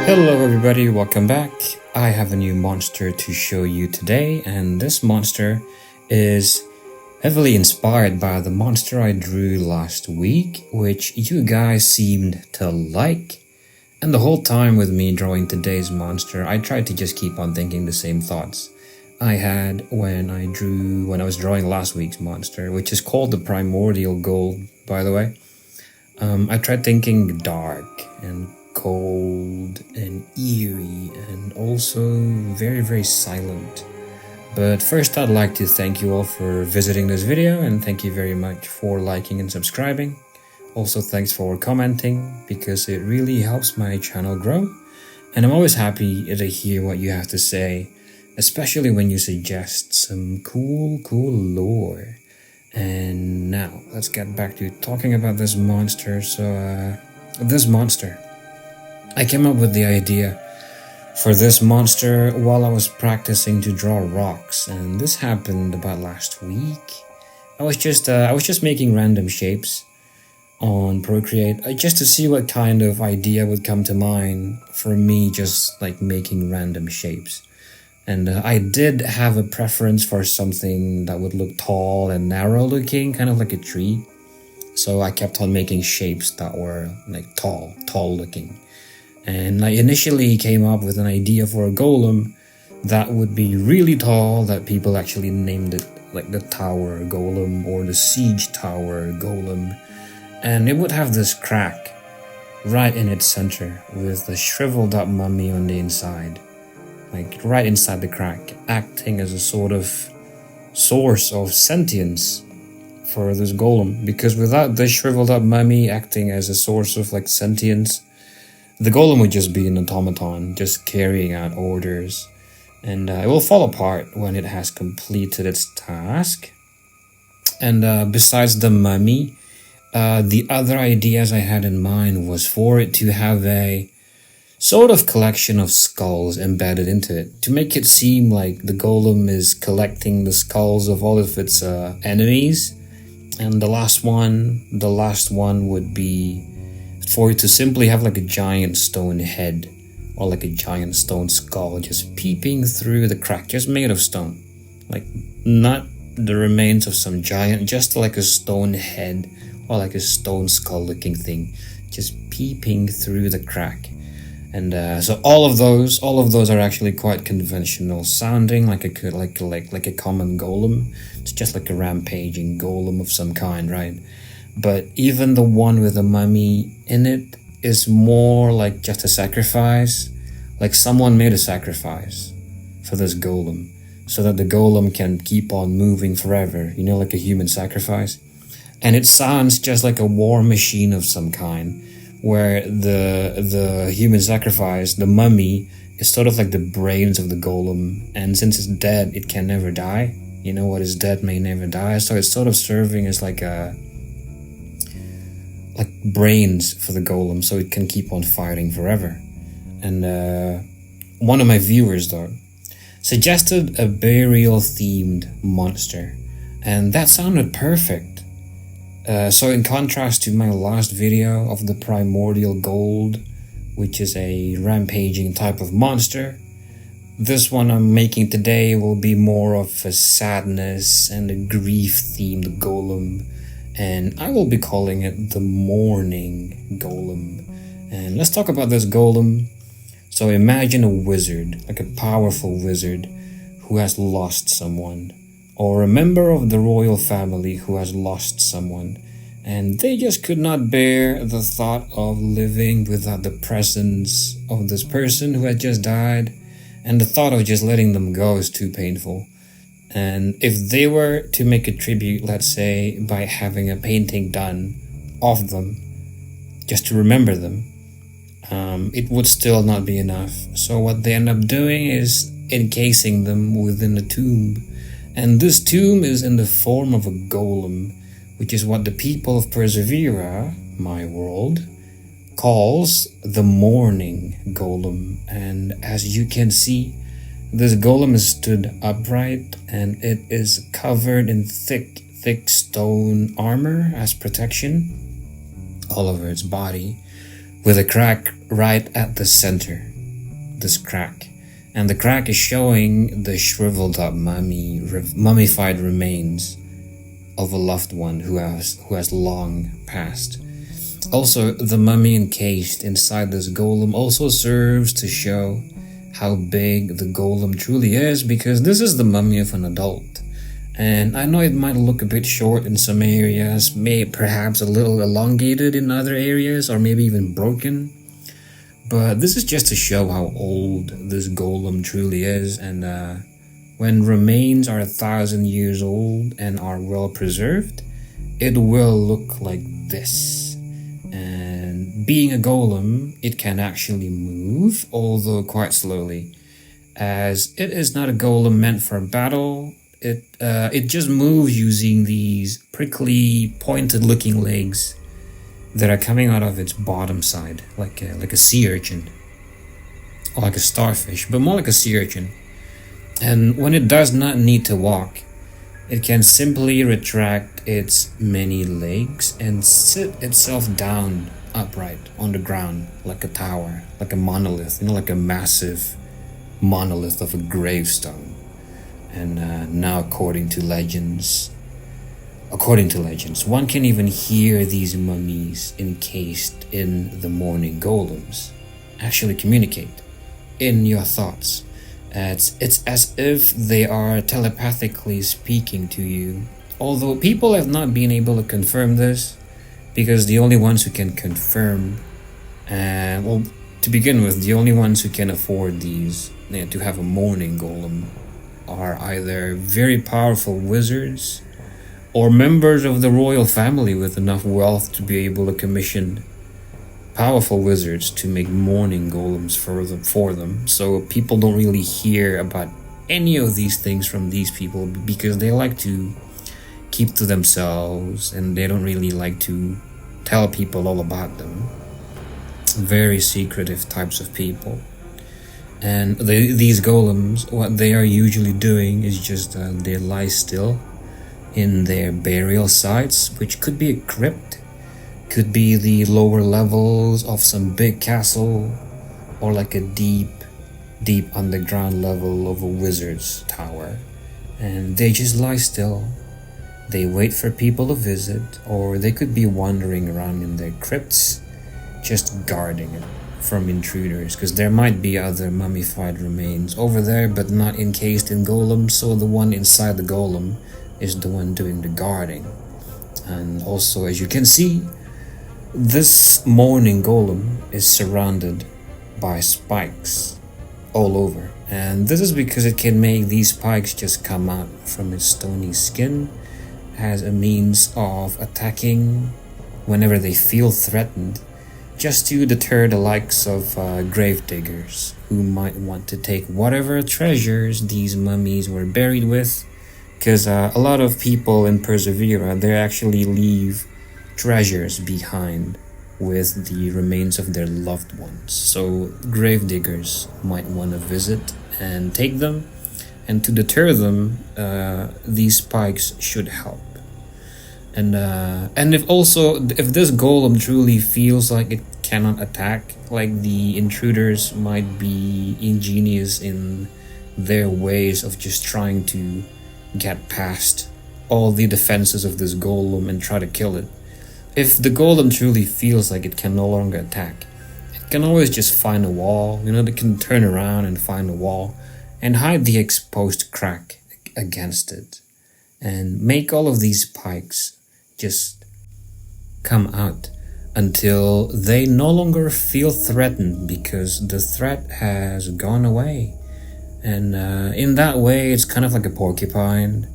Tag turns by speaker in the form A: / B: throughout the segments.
A: Hello everybody, welcome back. I have a new monster to show you today, and this monster is heavily inspired by the monster I drew last week, which you guys seemed to like. And the whole time with me drawing today's monster, I tried to just keep on thinking the same thoughts I had when I was drawing last week's monster, which is called the Primordial Gold, by the way. I tried thinking dark and cold and eerie and also very, very silent. But first I'd like to thank you all for visiting this video, and thank you very much for liking and subscribing. Also thanks for commenting, because it really helps my channel grow, and I'm always happy to hear what you have to say, especially when you suggest some cool lore. And now let's get back to talking about this monster. This monster, I came up with the idea for this monster while I was practicing to draw rocks, and this happened about last week. I was just making random shapes on Procreate just to see what kind of idea would come to mind for me, just like making random shapes. And I did have a preference for something that would look tall and narrow looking, kind of like a tree. So I kept on making shapes that were like tall looking. And I initially came up with an idea for a golem that would be really tall, that people actually named it like the Tower Golem or the Siege Tower Golem. And it would have this crack right in its center with a shriveled up mummy on the inside. Like right inside the crack, acting as a sort of source of sentience for this golem. Because without this shriveled up mummy acting as a source of like sentience, the golem would just be an automaton, just carrying out orders, and it will fall apart when it has completed its task. And besides the mummy, the other ideas I had in mind was for it to have a sort of collection of skulls embedded into it, to make it seem like the golem is collecting the skulls of all of its enemies. And the last one would be for it to simply have like a giant stone head or like a giant stone skull just peeping through the crack, just made of stone. Like not the remains of some giant, just like a stone head or like a stone skull looking thing just peeping through the crack. And so all of those are actually quite conventional sounding, like a common golem. It's just like a rampaging golem of some kind, right? But even the one with the mummy in it is more like just a sacrifice. Like someone made a sacrifice for this golem so that the golem can keep on moving forever, you know, like a human sacrifice. And it sounds just like a war machine of some kind, where the human sacrifice, the mummy, is sort of like the brains of the golem, and since it's dead, it can never die. You know, what is dead may never die, so it's sort of serving as like brains for the golem, so it can keep on fighting forever. And one of my viewers, though, suggested a burial-themed monster, and that sounded perfect. So in contrast to my last video of the Primordial Gold, which is a rampaging type of monster, this one I'm making today will be more of a sadness and a grief-themed golem, and I will be calling it the Mourning Golem. And let's talk about this golem. So imagine a wizard, like a powerful wizard who has lost someone, or a member of the royal family who has lost someone, and they just could not bear the thought of living without the presence of this person who had just died, and the thought of just letting them go is too painful. And if they were to make a tribute, let's say by having a painting done of them, just to remember them, it would still not be enough. So what they end up doing is encasing them within a tomb. And this tomb is in the form of a golem, which is what the people of Persevera, my world, calls the Mourning Golem. And as you can see, this golem is stood upright, and it is covered in thick stone armor as protection all over its body, with a crack right at the center. this crack. And the crack is showing the shriveled up mummified remains of a loved one who has long passed. Also, the mummy encased inside this golem also serves to show how big the golem truly is, because this is the mummy of an adult. And I know it might look a bit short in some areas, perhaps a little elongated in other areas, or maybe even broken. But this is just to show how old this golem truly is, and when remains are 1,000 years old and are well preserved, it will look like this. And being a golem, it can actually move, although quite slowly, as it is not a golem meant for battle. It just moves using these prickly, pointed-looking legs that are coming out of its bottom side, like a sea urchin, or like a starfish, but more like a sea urchin. And when it does not need to walk, it can simply retract its many legs and sit itself down upright on the ground like a tower, like a monolith, like a massive monolith of a gravestone. And now according to legends, one can even hear these mummies encased in the mourning golems actually communicate in your thoughts. It's as if they are telepathically speaking to you. Although people have not been able to confirm this, because the only ones who can confirm, to begin with, the only ones who can afford these, to have a mourning golem, are either very powerful wizards or members of the royal family with enough wealth to be able to commission powerful wizards to make mourning golems for them. So people don't really hear about any of these things from these people, because they like to keep to themselves and they don't really like to tell people all about them. Very secretive types of people. And these golems, what they are usually doing is just they lie still in their burial sites, which could be a crypt, could be the lower levels of some big castle, or like a deep underground level of a wizard's tower. And they just lie still. They wait for people to visit, or they could be wandering around in their crypts, just guarding it from intruders, because there might be other mummified remains over there, but not encased in golems, so the one inside the golem is the one doing the guarding. And also, as you can see, this mourning golem is surrounded by spikes all over, and this is because it can make these spikes just come out from its stony skin as a means of attacking whenever they feel threatened, just to deter the likes of gravediggers who might want to take whatever treasures these mummies were buried with, because a lot of people in Persevera, they actually leave treasures behind with the remains of their loved ones. So gravediggers might want to visit and take them, and to deter them, these spikes should help. And if this golem truly feels like it cannot attack, like the intruders might be ingenious in their ways of just trying to get past all the defenses of this golem and try to kill it. If the golem truly feels like it can no longer attack, it can always just find a wall. They can turn around and find a wall and hide the exposed crack against it, and make all of these spikes just come out until they no longer feel threatened, because the threat has gone away. And in that way, it's kind of like a porcupine,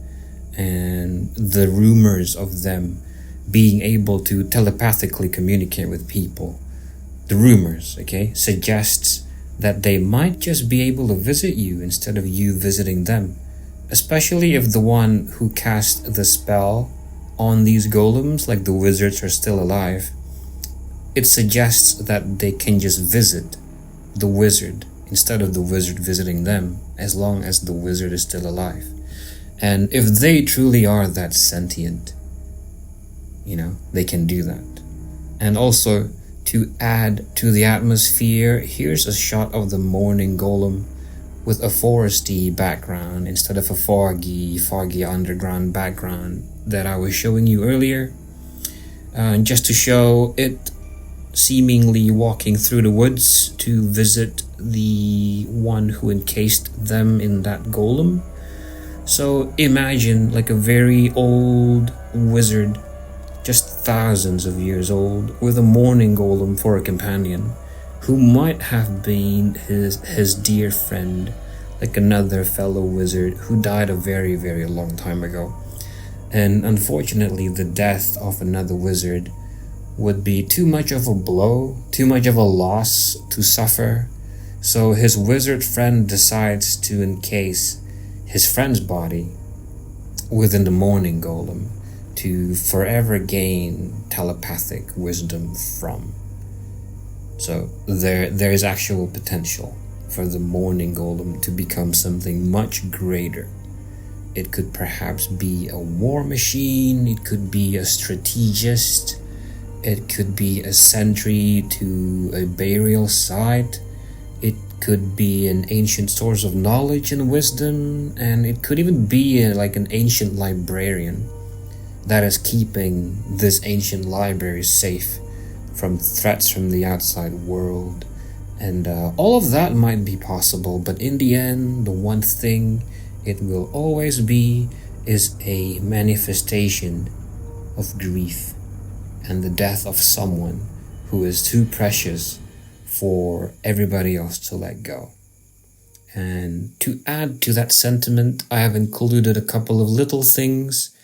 A: and the rumors of them being able to telepathically communicate with people, the rumors, suggests that they might just be able to visit you instead of you visiting them, especially if the one who cast the spell on these golems, like the wizards, are still alive. It suggests that they can just visit the wizard instead of the wizard visiting them, as long as the wizard is still alive. And if they truly are that sentient, they can do that. And also, To add to the atmosphere, here's a shot of the morning golem with a foresty background instead of a foggy underground background that I was showing you earlier. Just to show it seemingly walking through the woods to visit the one who encased them in that golem. So imagine like a very old wizard, just thousands of years old, with a morning golem for a companion, who might have been his dear friend, like another fellow wizard who died a very, very long time ago. And unfortunately, the death of another wizard would be too much of a blow, too much of a loss to suffer. So his wizard friend decides to encase his friend's body within the morning golem to forever gain telepathic wisdom from. So there is actual potential for the morning golem to become something much greater. It could perhaps be a war machine, it could be a strategist, it could be a sentry to a burial site, it could be an ancient source of knowledge and wisdom, and it could even be like an ancient librarian that is keeping this ancient library safe from threats from the outside world. And all of that might be possible, but in the end, the one thing it will always be is a manifestation of grief and the death of someone who is too precious for everybody else to let go. And to add to that sentiment, I have included a couple of little things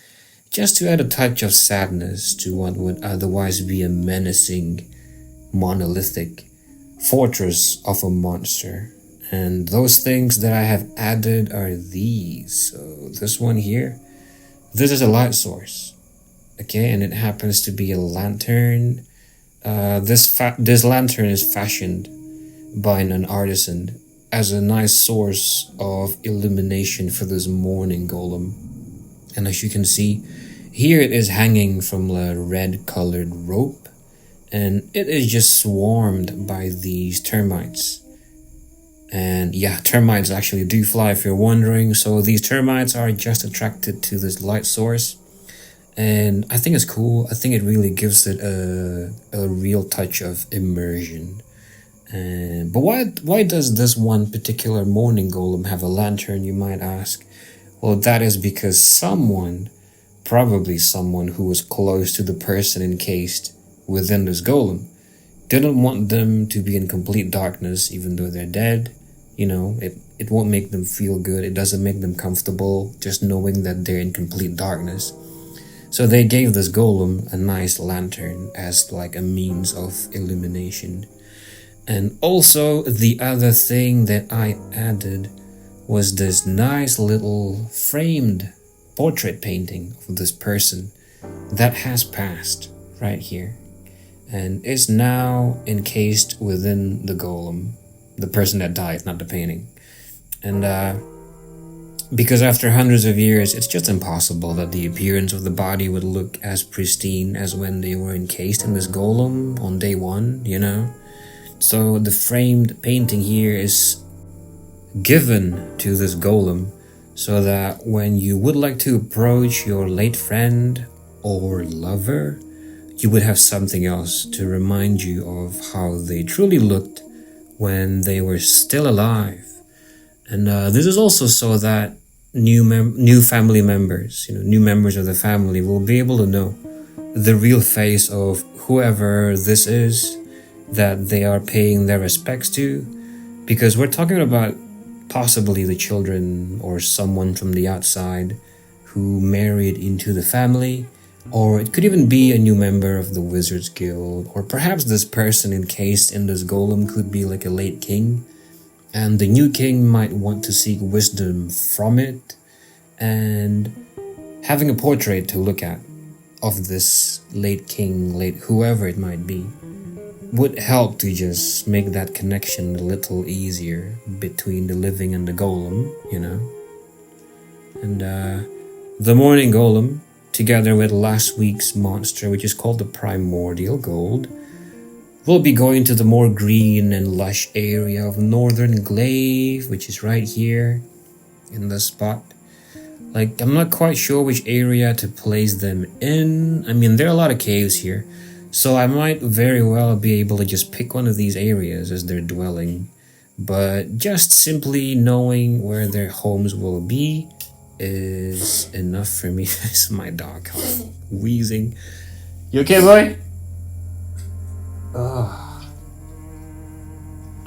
A: just to add a touch of sadness to what would otherwise be a menacing, monolithic fortress of a monster. And those things that I have added are these. So this one here, this is a light source, okay, and it happens to be a lantern. This lantern is fashioned by an artisan as a nice source of illumination for this morning golem. And as you can see, here it is hanging from a red colored rope, and it is just swarmed by these termites. And yeah, termites actually do fly if you're wondering. So these termites are just attracted to this light source. And I think it's cool. I think it really gives it a real touch of immersion. But why does this one particular morning golem have a lantern, you might ask? Well, that is because someone, probably someone who was close to the person encased within this golem, didn't want them to be in complete darkness even though they're dead. You know, it won't make them feel good. It doesn't make them comfortable just knowing that they're in complete darkness. So they gave this golem a nice lantern as like a means of illumination. And also the other thing that I added was this nice little framed portrait painting of this person that has passed right here and is now encased within the golem. The person that died, not the painting. And because after hundreds of years, it's just impossible that the appearance of the body would look as pristine as when they were encased in this golem on day one, you know? So the framed painting here is given to this golem so that when you would like to approach your late friend or lover, you would have something else to remind you of how they truly looked when they were still alive. And this is also so that new family members, new members of the family will be able to know the real face of whoever this is that they are paying their respects to, because we're talking about possibly the children or someone from the outside who married into the family, or it could even be a new member of the Wizards Guild, or perhaps this person encased in this golem could be like a late king, and the new king might want to seek wisdom from it, and having a portrait to look at of this late king, late whoever it might be, would help to just make that connection a little easier between the living and the golem, And the morning golem, together with last week's monster, which is called the Primordial Gold, we'll be going to the more green and lush area of northern glaive, which is right here in this spot. Like, I'm not quite sure which area to place them in. I mean, there are a lot of caves here, so I might very well be able to just pick one of these areas as their dwelling. But just simply knowing where their homes will be is enough for me. It's my dog wheezing. You okay, boy? Oh.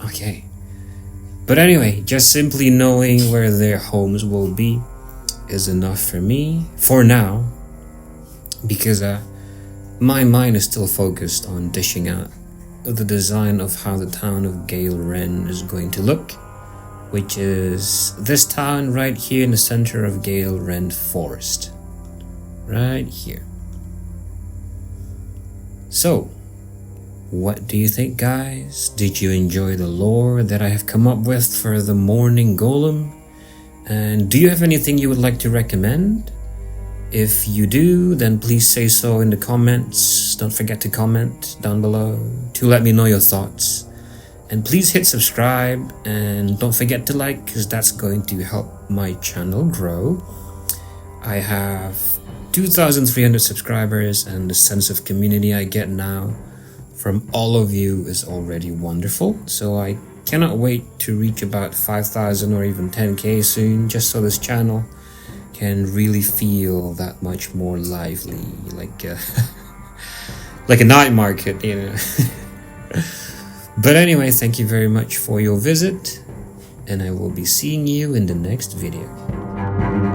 A: Okay. But anyway, just simply knowing where their homes will be is enough for me for now, because my mind is still focused on dishing out the design of how the town of Gale Ren is going to look, which is this town right here in the center of Gale Ren Forest, right here. So, what do you think, guys? Did you enjoy the lore that I have come up with for the Morning Golem? And do you have anything you would like to recommend? If you do, then please say so in the comments. Don't forget to comment down below to let me know your thoughts. And please hit subscribe and don't forget to like, because that's going to help my channel grow. I have 2,300 subscribers, and the sense of community I get now from all of you is already wonderful. So I cannot wait to reach about 5,000 or even 10k soon, just so this channel can really feel that much more lively, like like a night market, you know. But anyway, thank you very much for your visit, and I will be seeing you in the next video.